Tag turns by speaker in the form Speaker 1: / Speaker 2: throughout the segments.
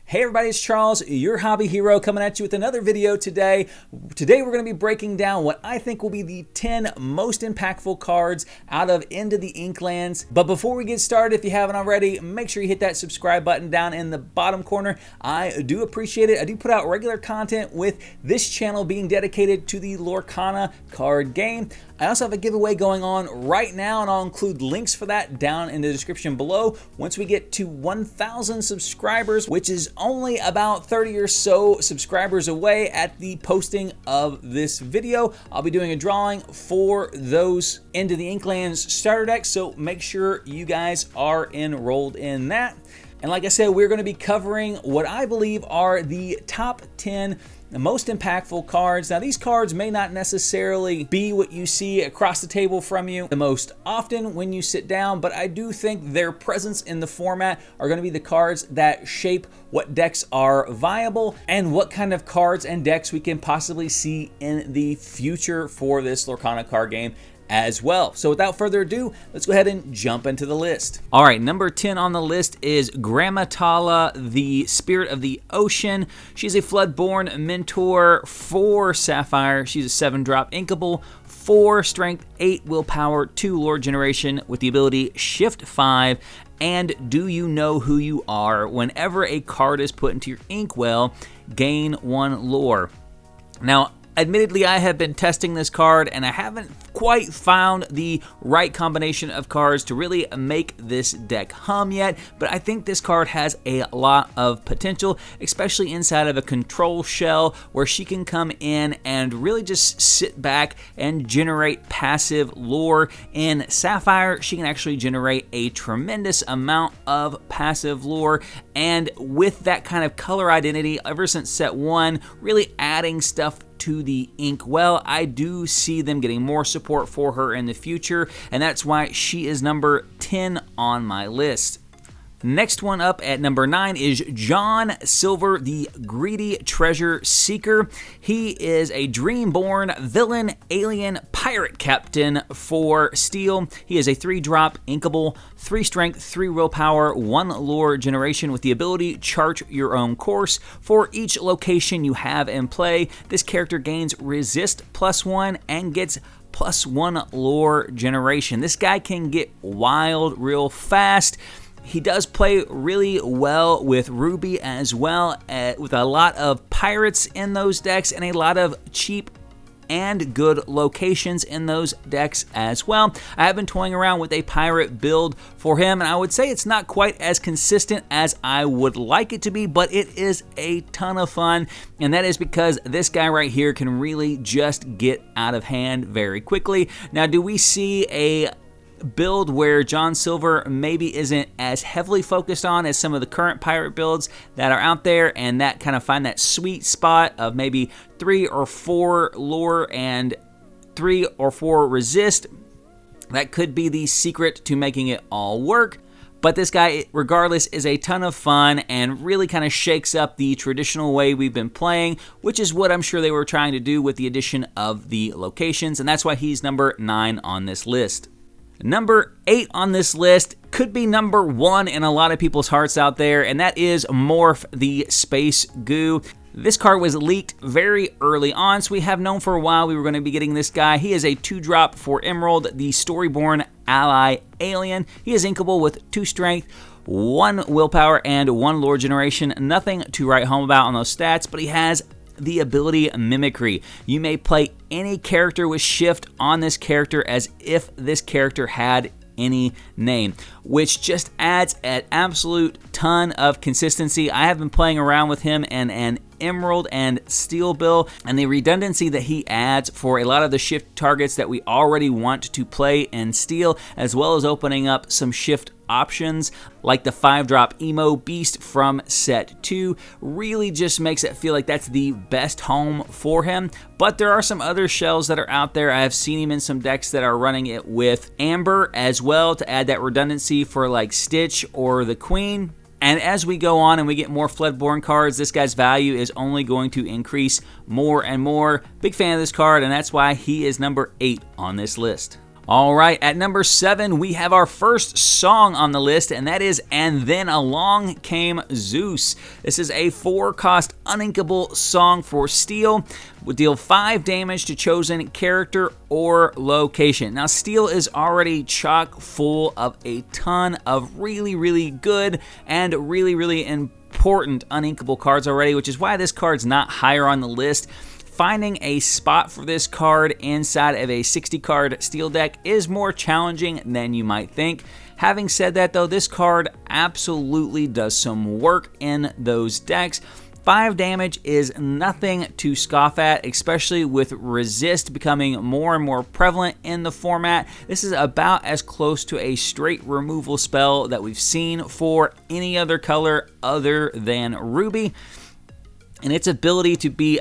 Speaker 1: Hey everybody, it's Charles, your hobby hero, coming at you with another video today. Today we're going to be breaking down what I think will be the 10 most impactful cards out of Into the Inklands. But before we get started, if you haven't already, make sure you hit that subscribe button down in the bottom corner. I do appreciate it. I do put out regular content with this channel being dedicated to the Lorcana card game. I also have a giveaway going on right now, and I'll include links for that down in the description below. Once we get to 1,000 subscribers, which is only about 30 or so subscribers away at the posting of this video, I'll be doing a drawing for those Into the Inklands starter decks, so make sure you guys are enrolled in that. And like I said, we're going to be covering what I believe are the top 10 most impactful cards. Now, these cards may not necessarily be what you see across the table from you the most often when you sit down, but I do think their presence in the format are going to be the cards that shape what decks are viable and what kind of cards and decks we can possibly see in the future for this Lorcana card game as well. So without further ado, let's go ahead and jump into the list. All right, number 10 on the list is Grammatala, the Spirit of the Ocean. She's a Floodborn Mentor, 4 Sapphire. She's a 7-drop inkable, 4 Strength, 8 Willpower, 2 Lore Generation with the ability Shift 5. And Do You Know Who You Are? Whenever a card is put into your inkwell, gain 1 lore. Now, admittedly, I have been testing this card and I haven't quite found the right combination of cards to really make this deck hum yet, but I think this card has a lot of potential, especially inside of a control shell where she can come in and really just sit back and generate passive lore. In Sapphire, she can actually generate a tremendous amount of passive lore, and with that kind of color identity ever since set 1, really adding stuff to the inkwell, I do see them getting more support for her in the future, and that's why she is number 10 on my list. Next one up at number 9 is John Silver, the Greedy Treasure Seeker. He is a Dreamborn Villain Alien Pirate Captain for Steel. He is a 3-drop inkable, 3 Strength, 3 Willpower, 1 Lore Generation with the ability Chart Your Own Course. For each location you have in play, this character gains Resist +1 and gets +1 Lore Generation. This guy can get wild real fast. He does play really well with Ruby as well, with a lot of pirates in those decks and a lot of cheap and good locations in those decks as well. I have been toying around with a pirate build for him, and I would say it's not quite as consistent as I would like it to be, but it is a ton of fun, and that is because this guy right here can really just get out of hand very quickly. Now, do we see a build where John Silver maybe isn't as heavily focused on as some of the current pirate builds that are out there, and that kind of find that sweet spot of maybe 3 or 4 lore and 3 or 4 resist? That could be the secret to making it all work. But this guy, regardless, is a ton of fun and really kind of shakes up the traditional way we've been playing, which is what I'm sure they were trying to do with the addition of the locations, and that's why he's number 9 on this list. Number 8 on this list could be number 1 in a lot of people's hearts out there, and that is Morph the Space Goo. This card was leaked very early on, so we have known for a while we were going to be getting this guy. He is a 2-drop for Emerald, the Storyborn Ally Alien. He is inkable with 2 Strength, 1 Willpower, and 1 Lore Generation. Nothing to write home about on those stats, but he has the ability Mimicry. You may play any character with Shift on this character as if this character had any name, which just adds an absolute ton of consistency. I have been playing around with him in an Emerald and Steel build, and the redundancy that he adds for a lot of the shift targets that we already want to play in Steel, as well as opening up some shift options like the 5-drop Emo Beast from set 2, really just makes it feel like that's the best home for him. But there are some other shells that are out there. I have seen him in some decks that are running it with Amber as well to add that redundancy for like Stitch or the Queen. And as we go on and we get more Floodborn cards, this guy's value is only going to increase more and more. Big fan of this card, and that's why he is number 8 on this list. All right, at number 7, we have our first song on the list, and that is And Then Along Came Zeus. This is a 4-cost uninkable song for steel. Would deal 5 damage to chosen character or location. Now, steel is already chock full of a ton of really good and really important uninkable cards already, which is why this card's not higher on the list. Finding a spot for this card inside of a 60-card steel deck is more challenging than you might think. Having said that, though, this card absolutely does some work in those decks. 5 damage is nothing to scoff at, especially with resist becoming more and more prevalent in the format. This is about as close to a straight removal spell that we've seen for any other color other than Ruby. And its ability to be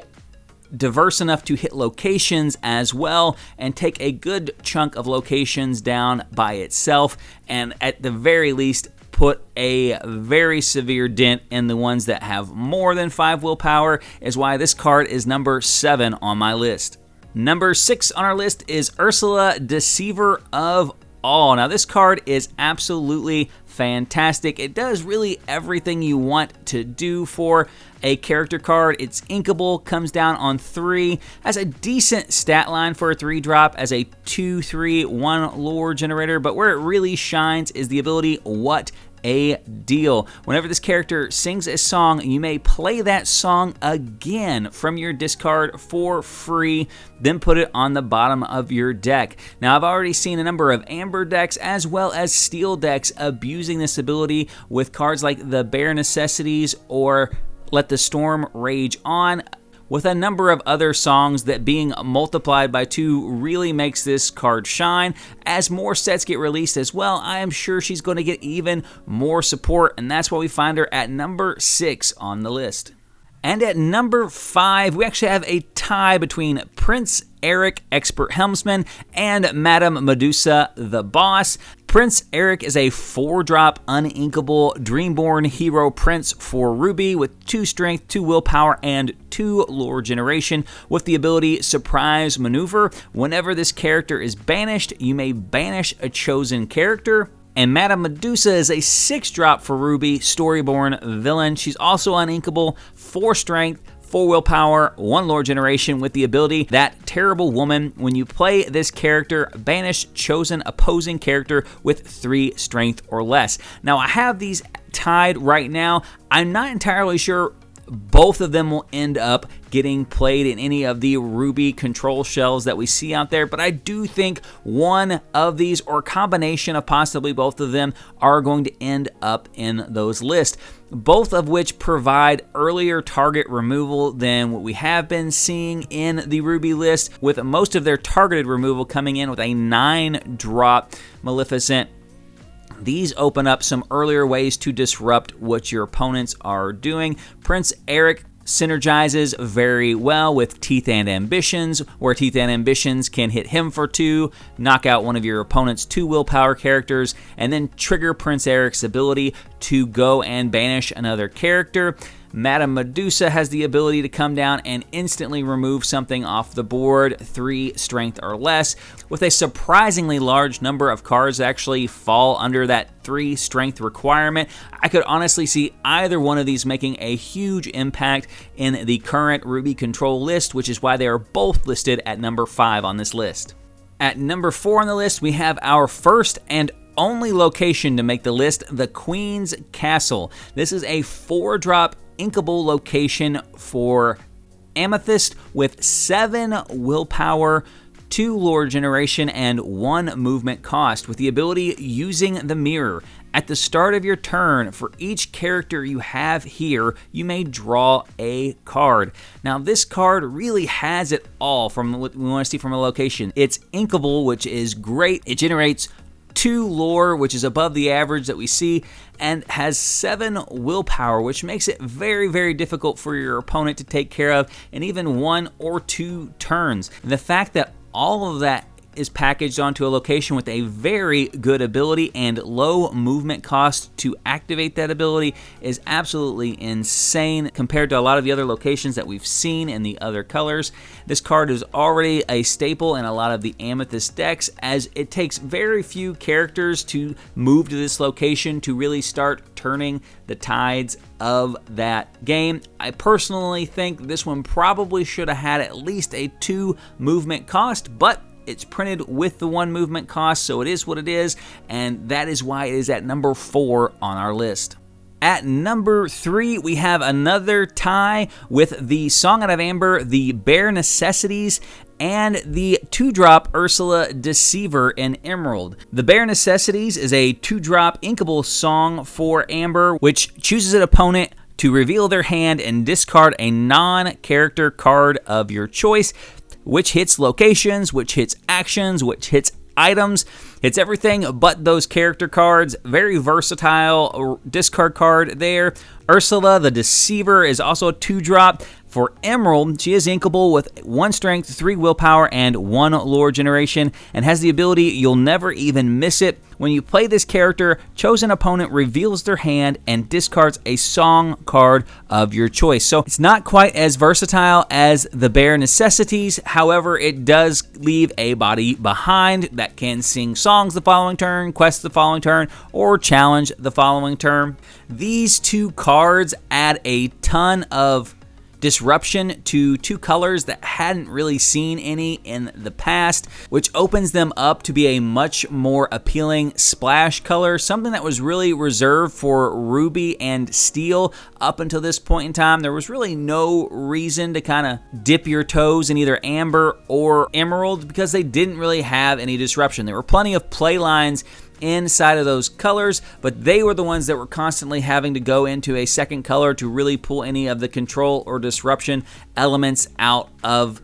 Speaker 1: diverse enough to hit locations as well and take a good chunk of locations down by itself, and at the very least put a very severe dent in the ones that have more than 5 willpower, is why this card is number 7 on my list. Number 6 on our list is Ursula, Deceiver of All. Now, this card is absolutely fantastic. It does really everything you want to do for a character card. It's inkable, comes down on 3, has a decent stat line for a 3-drop as a 2/3/1 lore generator, but where it really shines is the ability What a Deal. Whenever this character sings a song, you may play that song again from your discard for free, then put it on the bottom of your deck. Now, I've already seen a number of Amber decks as well as Steel decks abusing this ability with cards like the Bare Necessities or Let the Storm Rage On, with a number of other songs that being multiplied by 2 really makes this card shine. As more sets get released as well, I am sure she's going to get even more support, and that's why we find her at number 6 on the list. And at number 5, we actually have a tie between Prince Eric, Expert Helmsman, and Madame Medusa, the Boss. Prince Eric is a 4-drop uninkable Dreamborn hero prince for Ruby with 2 strength, 2 willpower, and 2 lore generation with the ability Surprise Maneuver. Whenever this character is banished, you may banish a chosen character. And Madame Medusa is a 6-drop for Ruby, Storyborn villain. She's also uninkable, 4 strength, 4 willpower, 1 lore generation with the ability That Terrible Woman. When you play this character, banish chosen opposing character with 3 strength or less. Now, I have these tied right now. I'm not entirely sure both of them will end up getting played in any of the Ruby control shells that we see out there, but I do think one of these, or a combination of possibly both of them, are going to end up in those lists, both of which provide earlier target removal than what we have been seeing in the Ruby list, with most of their targeted removal coming in with a 9-drop Maleficent. These open up some earlier ways to disrupt what your opponents are doing. Prince Eric synergizes very well with Teeth and Ambitions, where Teeth and Ambitions can hit him for 2, knock out one of your opponent's 2 willpower characters, and then trigger Prince Eric's ability to go and banish another character. Madame Medusa has the ability to come down and instantly remove something off the board, 3 strength or less, with a surprisingly large number of cards that actually fall under that 3 strength requirement. I could honestly see either one of these making a huge impact in the current Ruby control list, which is why they are both listed at number 5 on this list. At number 4 on the list, we have our first and only location to make the list, the Queen's Castle. This is a 4-drop inkable location for Amethyst with 7 willpower, 2 lore generation, and 1 movement cost, with the ability Using the Mirror. At the start of your turn, for each character you have here, you may draw a card. Now, this card really has it all from what we want to see from a location. It's inkable, which is great. It generates 2 lore, which is above the average that we see, and has 7 willpower, which makes it very, very difficult for your opponent to take care of in even 1 or 2 turns. And the fact that all of that is packaged onto a location with a very good ability and low movement cost to activate that ability is absolutely insane compared to a lot of the other locations that we've seen in the other colors. This card is already a staple in a lot of the Amethyst decks, as it takes very few characters to move to this location to really start turning the tides of that game. I personally think this one probably should have had at least a 2 movement cost, but it's printed with the 1 movement cost, so it is what it is, and that is why it is at number 4 on our list. At number 3, we have another tie with the Song Out of Amber, the Bare Necessities, and the 2-drop Ursula Deceiver in Emerald. The Bare Necessities is a 2-drop inkable song for Amber, which chooses an opponent to reveal their hand and discard a non-character card of your choice, which hits locations, which hits actions, which hits items. It's everything but those character cards. Very versatile discard card there. Ursula the Deceiver is also a 2-drop. For Emerald, she is inkable with 1 strength, 3 willpower, and 1 lore generation, and has the ability You'll Never Even Miss It. When you play this character, chosen opponent reveals their hand and discards a song card of your choice. So it's not quite as versatile as the Bare Necessities. However, it does leave a body behind that can sing songs the following turn, quest the following turn, or challenge the following turn. These 2 cards add a ton of disruption to 2 colors that hadn't really seen any in the past, which opens them up to be a much more appealing splash color, something that was really reserved for Ruby and Steel up until this point in time. There was really no reason to kind of dip your toes in either Amber or Emerald because they didn't really have any disruption. There were plenty of play lines inside of those colors, but they were the ones that were constantly having to go into a second color to really pull any of the control or disruption elements out of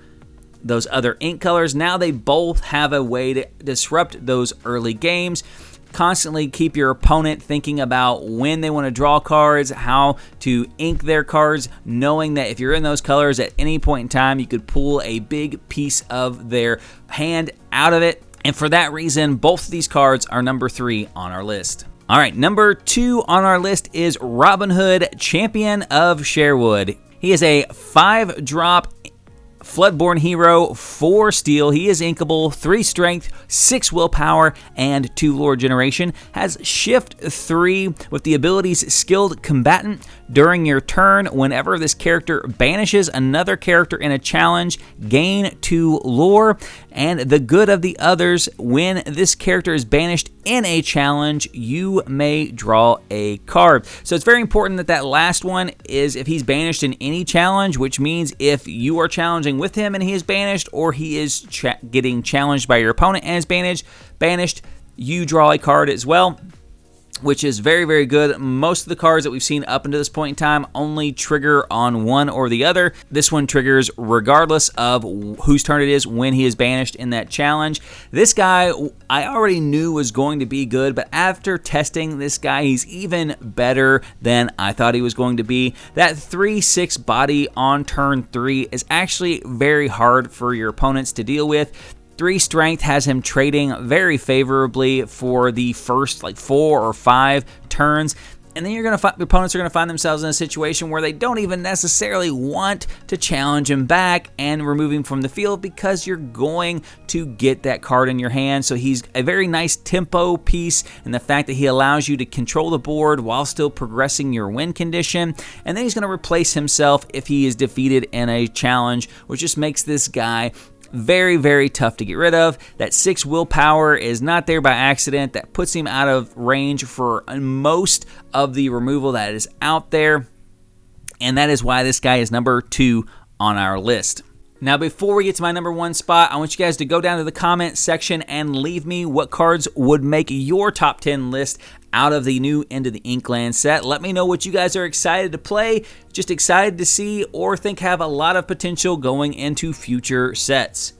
Speaker 1: those other ink colors. Now they both have a way to disrupt those early games. Constantly keep your opponent thinking about when they want to draw cards, how to ink their cards, knowing that if you're in those colors at any point in time, you could pull a big piece of their hand out of it. And for that reason, both of these cards are number 3 on our list. All right, number 2 on our list is Robin Hood, Champion of Sherwood. He is a 5-drop Floodborn hero, 4 steel. He is inkable, 3 strength, 6 willpower, and 2 lore generation. Has shift 3 with the abilities Skilled Combatant. During your turn, whenever this character banishes another character in a challenge, gain 2 lore. And the good of the others, when this character is banished in a challenge, you may draw a card. So it's very important that that last one is if he's banished in any challenge, which means if you are challenging with him and he is banished, or he is getting challenged by your opponent and is banished, you draw a card as well, which is very, very good. Most of the cards that we've seen up until this point in time only trigger on one or the other. This one triggers regardless of whose turn it is when he is banished in that challenge. This guy I already knew was going to be good, but after testing this guy, he's even better than I thought he was going to be. That 3/6 body on turn 3 is actually very hard for your opponents to deal with. 3 strength has him trading very favorably for the first 4 or 5 turns. And then your opponents are going to find themselves in a situation where they don't even necessarily want to challenge him back and remove him from the field because you're going to get that card in your hand. So he's a very nice tempo piece, and the fact that he allows you to control the board while still progressing your win condition. And then he's going to replace himself if he is defeated in a challenge, which just makes this guy very, very tough to get rid of. That 6 willpower is not there by accident. That puts him out of range for most of the removal that is out there. And that is why this guy is number 2 on our list. Now, before we get to my number 1 spot, I want you guys to go down to the comment section and leave me what cards would make your top 10 list out of the new Into the Inklands set. Let me know what you guys are excited to play, just excited to see, or think have a lot of potential going into future sets.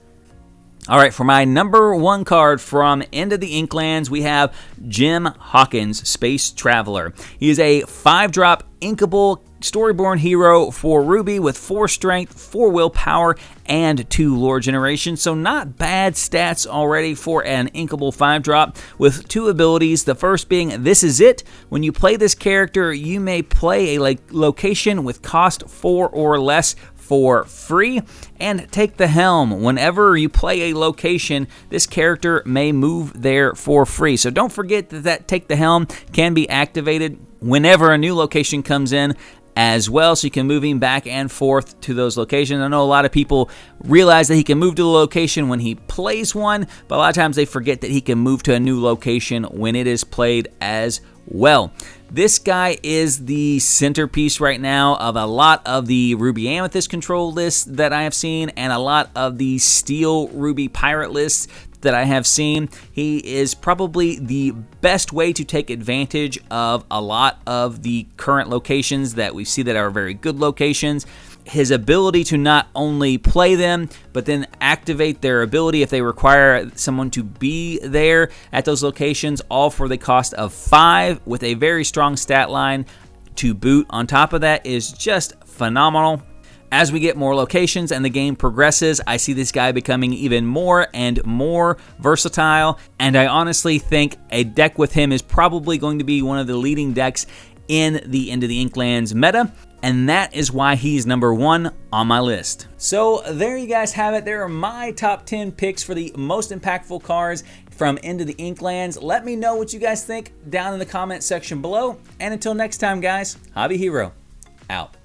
Speaker 1: All right, for my number 1 card from Into the Inklands, we have Jim Hawkins, Space Traveler. He is a 5-drop inkable Storyborn hero for Ruby with 4 strength, 4 willpower, and 2 lore generation. So not bad stats already for an inkable 5-drop with 2 abilities. The first being This Is It. When you play this character, you may play a location with cost 4 or less for free, and Take the Helm. Whenever you play a location, this character may move there for free. So don't forget that Take the Helm can be activated whenever a new location comes in as well, so you can move him back and forth to those locations. I know a lot of people realize that he can move to the location when he plays one, but a lot of times they forget that he can move to a new location when it is played as well. This guy is the centerpiece right now of a lot of the Ruby Amethyst control lists that I have seen, and a lot of the Steel Ruby Pirate lists that I have seen. He is probably the best way to take advantage of a lot of the current locations that we see that are very good locations. His ability to not only play them, but then activate their ability if they require someone to be there at those locations, all for the cost of 5 with a very strong stat line to boot. On top of that is just phenomenal. As we get more locations and the game progresses, I see this guy becoming even more and more versatile, and I honestly think a deck with him is probably going to be one of the leading decks in the Into the Inklands meta, and that is why he's number 1 on my list. So there you guys have it. There are my top 10 picks for the most impactful cards from Into the Inklands. Let me know what you guys think down in the comment section below, and until next time guys, Hobby Hero out.